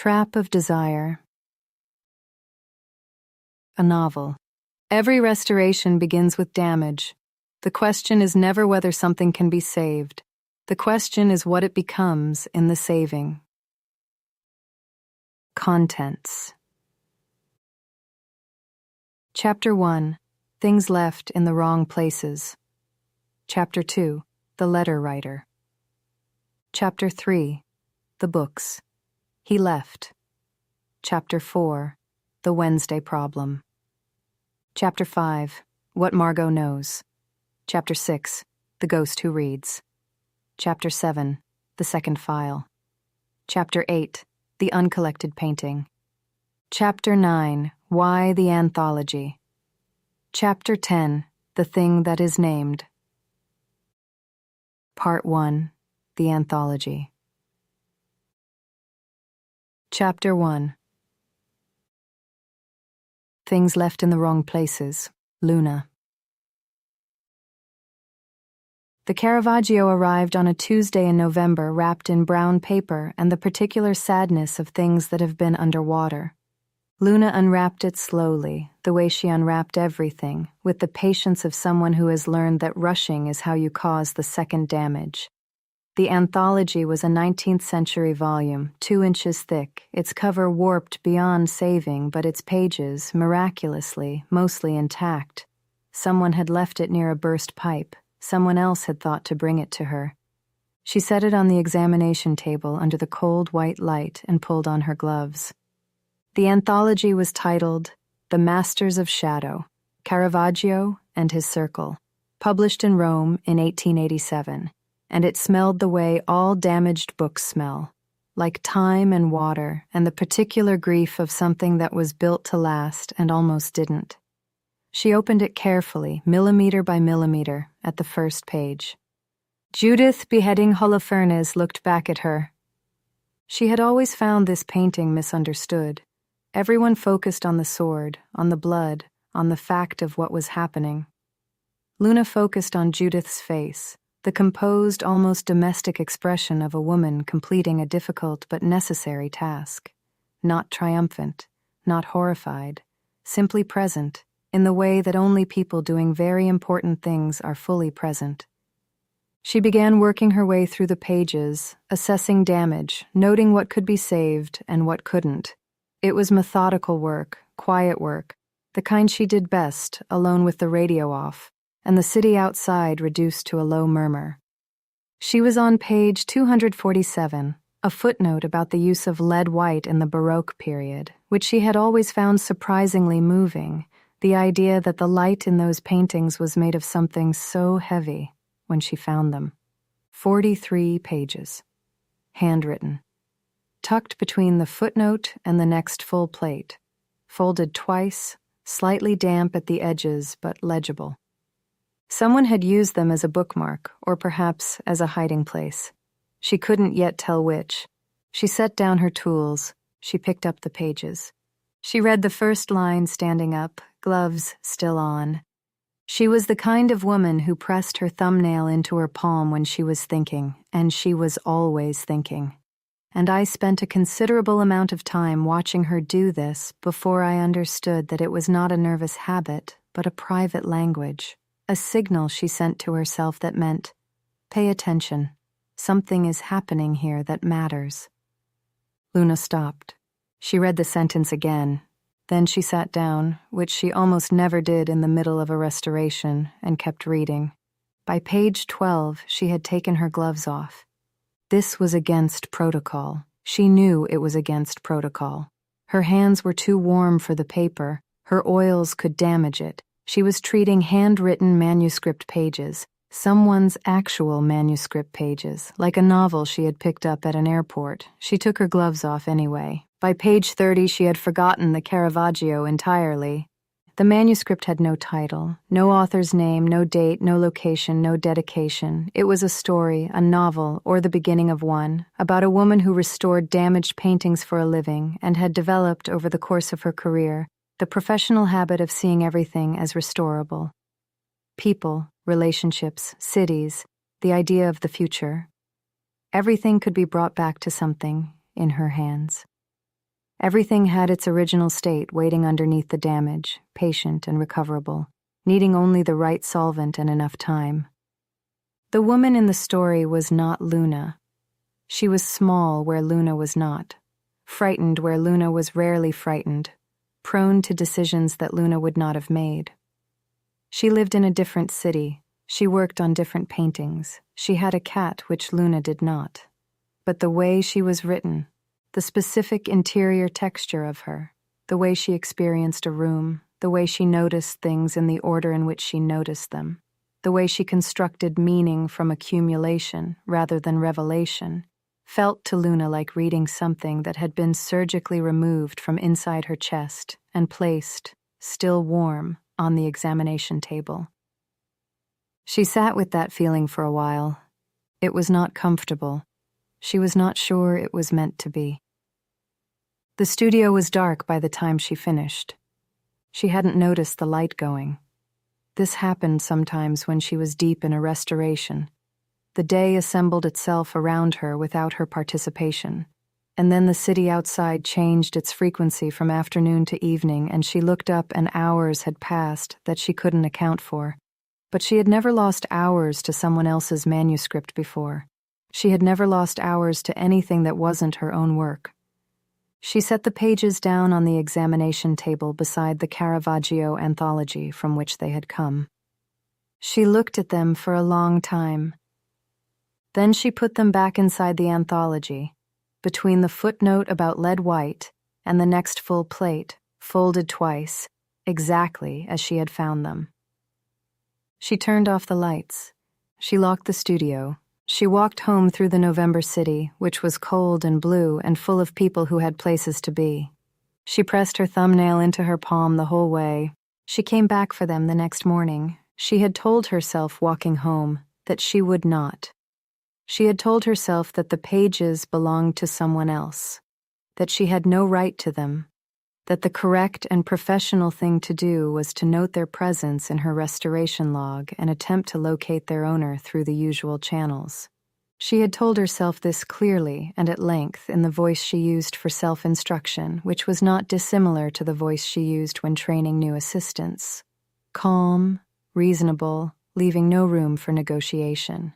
Trap of Desire. A novel. Every restoration begins with damage. The question is never whether something can be saved. The question is what it becomes in the saving. Contents. Chapter 1. Things left in the wrong places. Chapter 2. The letter writer. Chapter 3. The books. He left. Chapter 4. The Wednesday problem. Chapter 5. What Margot knows. Chapter 6. The ghost who reads. Chapter 7. The second file. Chapter 8. The uncollected painting. Chapter 9. Why the anthology. Chapter 10. The thing that is named. Part 1. The anthology. Chapter 1. Things left in the wrong places. Luna. The Caravaggio arrived on a Tuesday in November, wrapped in brown paper and the particular sadness of things that have been underwater. Luna unwrapped it slowly, the way she unwrapped everything, with the patience of someone who has learned that rushing is how you cause the second damage. The anthology was a 19th century volume, 2 inches thick, its cover warped beyond saving, but its pages, miraculously, mostly intact. Someone had left it near a burst pipe. Someone else had thought to bring it to her. She set it on the examination table under the cold white light and pulled on her gloves. The anthology was titled The Masters of Shadow, Caravaggio and His Circle, published in Rome in 1887, and it smelled the way all damaged books smell, like time and water and the particular grief of something that was built to last and almost didn't. She opened it carefully, millimeter by millimeter, at the first page. Judith beheading Holofernes looked back at her. She had always found this painting misunderstood. Everyone focused on the sword, on the blood, on the fact of what was happening. Luna focused on Judith's face, the composed, almost domestic expression of a woman completing a difficult but necessary task. Not triumphant, not horrified, simply present, in the way that only people doing very important things are fully present. She began working her way through the pages, assessing damage, noting what could be saved and what couldn't. It was methodical work, quiet work, the kind she did best, alone with the radio off, and the city outside reduced to a low murmur. She was on page 247, a footnote about the use of lead white in the Baroque period, which she had always found surprisingly moving, the idea that the light in those paintings was made of something so heavy when she found them. 43 pages. Handwritten. Tucked between the footnote and the next full plate. Folded twice, slightly damp at the edges but legible. Someone had used them as a bookmark, or perhaps as a hiding place. She couldn't yet tell which. She set down her tools. She picked up the pages. She read the first line standing up, gloves still on. She was the kind of woman who pressed her thumbnail into her palm when she was thinking, and she was always thinking. And I spent a considerable amount of time watching her do this before I understood that it was not a nervous habit, but a private language, a signal she sent to herself that meant, pay attention, something is happening here that matters. Luna stopped. She read the sentence again. Then she sat down, which she almost never did in the middle of a restoration, and kept reading. By page 12, she had taken her gloves off. This was against protocol. She knew it was against protocol. Her hands were too warm for the paper. Her oils could damage it. She was treating handwritten manuscript pages, someone's actual manuscript pages, like a novel she had picked up at an airport. She took her gloves off anyway. By page 30, she had forgotten the Caravaggio entirely. The manuscript had no title, no author's name, no date, no location, no dedication. It was a story, a novel, or the beginning of one, about a woman who restored damaged paintings for a living and had developed, over the course of her career, the professional habit of seeing everything as restorable. People, relationships, cities, the idea of the future. Everything could be brought back to something in her hands. Everything had its original state waiting underneath the damage, patient and recoverable, needing only the right solvent and enough time. The woman in the story was not Luna. She was small where Luna was not, frightened where Luna was rarely frightened, prone to decisions that Luna would not have made. She lived in a different city. She worked on different paintings. She had a cat which Luna did not. But the way she was written, the specific interior texture of her, the way she experienced a room, the way she noticed things in the order in which she noticed them, the way she constructed meaning from accumulation rather than revelation, felt to Luna like reading something that had been surgically removed from inside her chest and placed, still warm, on the examination table. She sat with that feeling for a while. It was not comfortable. She was not sure it was meant to be. The studio was dark by the time she finished. She hadn't noticed the light going. This happened sometimes when she was deep in a restoration. The day assembled itself around her without her participation, and then the city outside changed its frequency from afternoon to evening, and she looked up and hours had passed that she couldn't account for. But she had never lost hours to someone else's manuscript before. She had never lost hours to anything that wasn't her own work. She set the pages down on the examination table beside the Caravaggio anthology from which they had come. She looked at them for a long time. Then she put them back inside the anthology, between the footnote about lead white and the next full plate, folded twice, exactly as she had found them. She turned off the lights. She locked the studio. She walked home through the November city, which was cold and blue and full of people who had places to be. She pressed her thumbnail into her palm the whole way. She came back for them the next morning. She had told herself walking home that she would not. She had told herself that the pages belonged to someone else, that she had no right to them, that the correct and professional thing to do was to note their presence in her restoration log and attempt to locate their owner through the usual channels. She had told herself this clearly and at length in the voice she used for self-instruction, which was not dissimilar to the voice she used when training new assistants. Calm, reasonable, leaving no room for negotiation.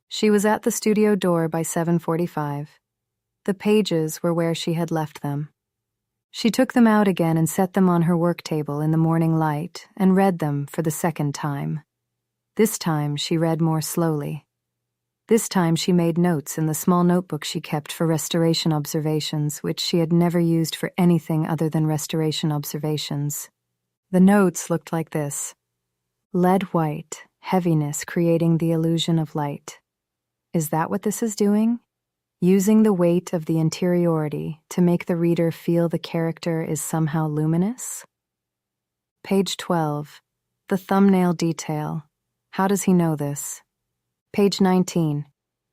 She was at the studio door by 7:45. The pages were where she had left them. She took them out again and set them on her work table in the morning light and read them for the second time. This time she read more slowly. This time she made notes in the small notebook she kept for restoration observations, which she had never used for anything other than restoration observations. The notes looked like this: lead white, heaviness creating the illusion of light. Is that what this is doing? Using the weight of the interiority to make the reader feel the character is somehow luminous? Page 12. The thumbnail detail. How does he know this? Page 19.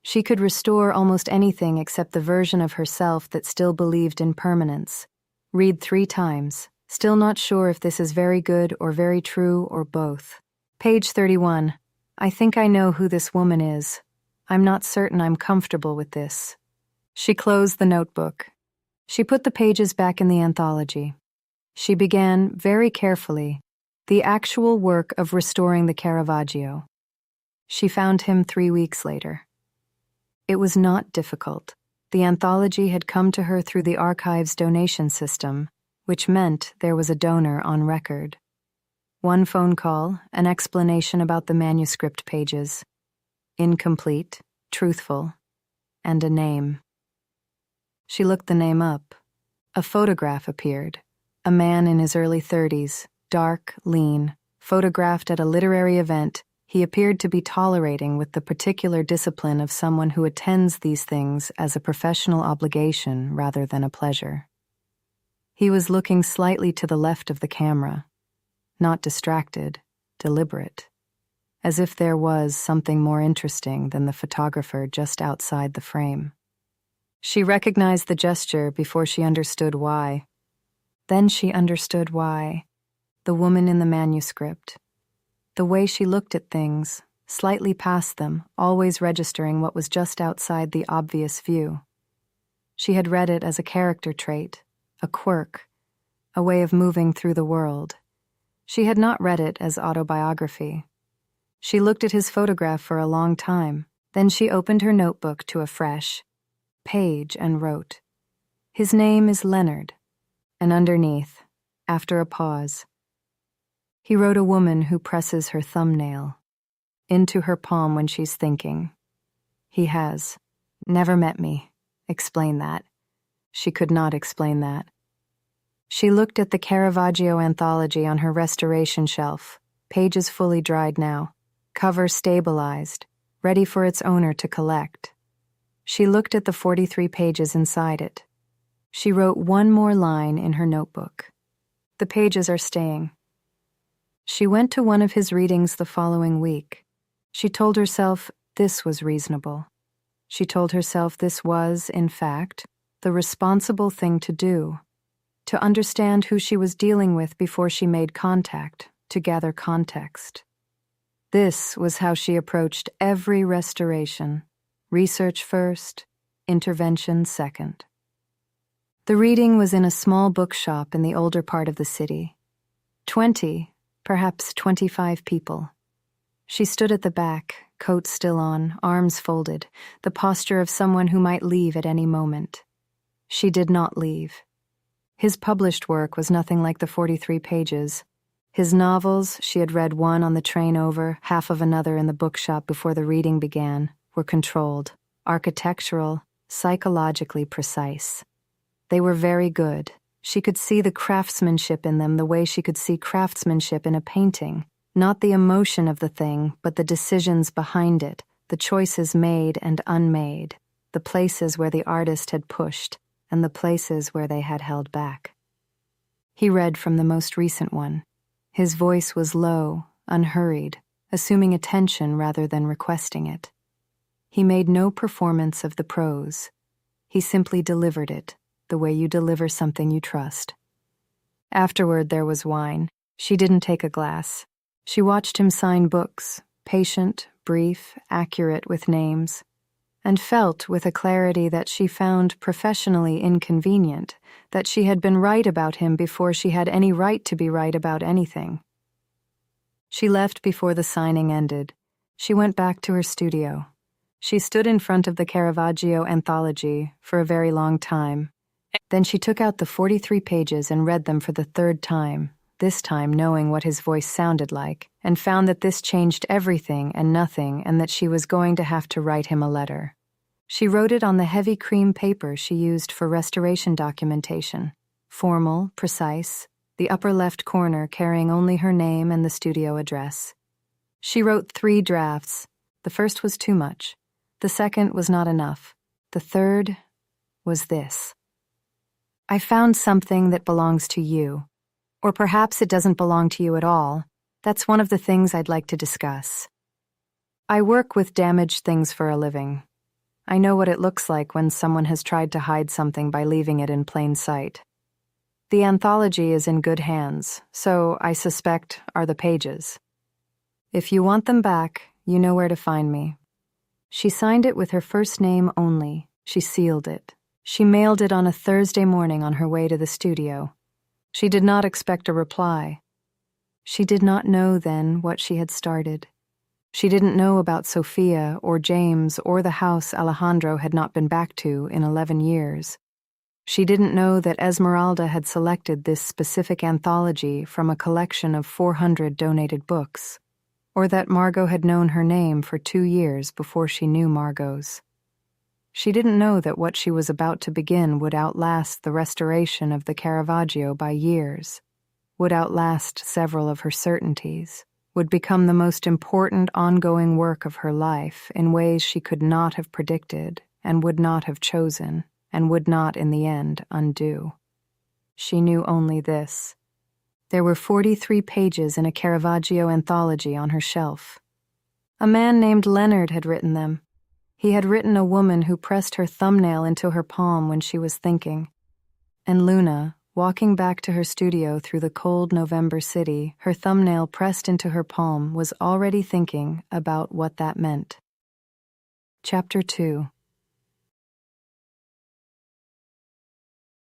She could restore almost anything except the version of herself that still believed in permanence. Read 3 times. Still not sure if this is very good or very true or both. Page 31. I think I know who this woman is. I'm not certain I'm comfortable with this. She closed the notebook. She put the pages back in the anthology. She began, very carefully, the actual work of restoring the Caravaggio. She found him 3 weeks later. It was not difficult. The anthology had come to her through the archive's donation system, which meant there was a donor on record. 1 phone call, an explanation about the manuscript pages. Incomplete, truthful, and a name. She looked the name up. A photograph appeared. A man in his early 30s, dark, lean, photographed at a literary event he appeared to be tolerating with the particular discipline of someone who attends these things as a professional obligation rather than a pleasure. He was looking slightly to the left of the camera, not distracted, deliberate, as if there was something more interesting than the photographer just outside the frame. She recognized the gesture before she understood why. Then she understood why. The woman in the manuscript. The way she looked at things, slightly past them, always registering what was just outside the obvious view. She had read it as a character trait, a quirk, a way of moving through the world. She had not read it as autobiography. She looked at his photograph for a long time. Then she opened her notebook to a fresh page and wrote, "His name is Leonard," and underneath, after a pause, he wrote a woman who presses her thumbnail into her palm when she's thinking. He has never met me. Explain that. She could not explain that. She looked at the Caravaggio anthology on her restoration shelf, pages fully dried now, cover stabilized, ready for its owner to collect. She looked at the 43 pages inside it. She wrote one more line in her notebook. The pages are staying. She went to one of his readings the following week. She told herself this was reasonable. She told herself this was, in fact, the responsible thing to do, to understand who she was dealing with before she made contact, to gather context. This was how she approached every restoration: research first, intervention second. The reading was in a small bookshop in the older part of the city. 20, perhaps 25 people. She stood at the back, coat still on, arms folded, the posture of someone who might leave at any moment. She did not leave. His published work was nothing like the 43 pages. His novels, she had read one on the train over, half of another in the bookshop before the reading began, were controlled, architectural, psychologically precise. They were very good. She could see the craftsmanship in them the way she could see craftsmanship in a painting, not the emotion of the thing, but the decisions behind it, the choices made and unmade, the places where the artist had pushed and the places where they had held back. He read from the most recent one. His voice was low, unhurried, assuming attention rather than requesting it. He made no performance of the prose. He simply delivered it, the way you deliver something you trust. Afterward there was wine. She didn't take a glass. She watched him sign books, patient, brief, accurate with names, and felt with a clarity that she found professionally inconvenient that she had been right about him before she had any right to be right about anything. She left before the signing ended. She went back to her studio. She stood in front of the Caravaggio anthology for a very long time. Then she took out the 43 pages and read them for the third time, this time knowing what his voice sounded like, and found that this changed everything and nothing and that she was going to have to write him a letter. She wrote it on the heavy cream paper she used for restoration documentation, formal, precise, the upper left corner carrying only her name and the studio address. She wrote 3 drafts. The first was too much. The second was not enough. The third was this. I found something that belongs to you. Or perhaps it doesn't belong to you at all. That's one of the things I'd like to discuss. I work with damaged things for a living. I know what it looks like when someone has tried to hide something by leaving it in plain sight. The anthology is in good hands, so I suspect are the pages. If you want them back, you know where to find me. She signed it with her first name only. She sealed it. She mailed it on a Thursday morning on her way to the studio. She did not expect a reply. She did not know then what she had started. She didn't know about Sophia or James or the house Alejandro had not been back to in 11 years. She didn't know that Esmeralda had selected this specific anthology from a collection of 400 donated books, or that Margot had known her name for 2 years before she knew Margot's. She didn't know that what she was about to begin would outlast the restoration of the Caravaggio by years, would outlast several of her certainties, would become the most important ongoing work of her life in ways she could not have predicted and would not have chosen and would not in the end undo. She knew only this. There were 43 pages in a Caravaggio anthology on her shelf. A man named Leonard had written them. He had written a woman who pressed her thumbnail into her palm when she was thinking. And Luna, walking back to her studio through the cold November city, her thumbnail pressed into her palm, was already thinking about what that meant. Chapter 2.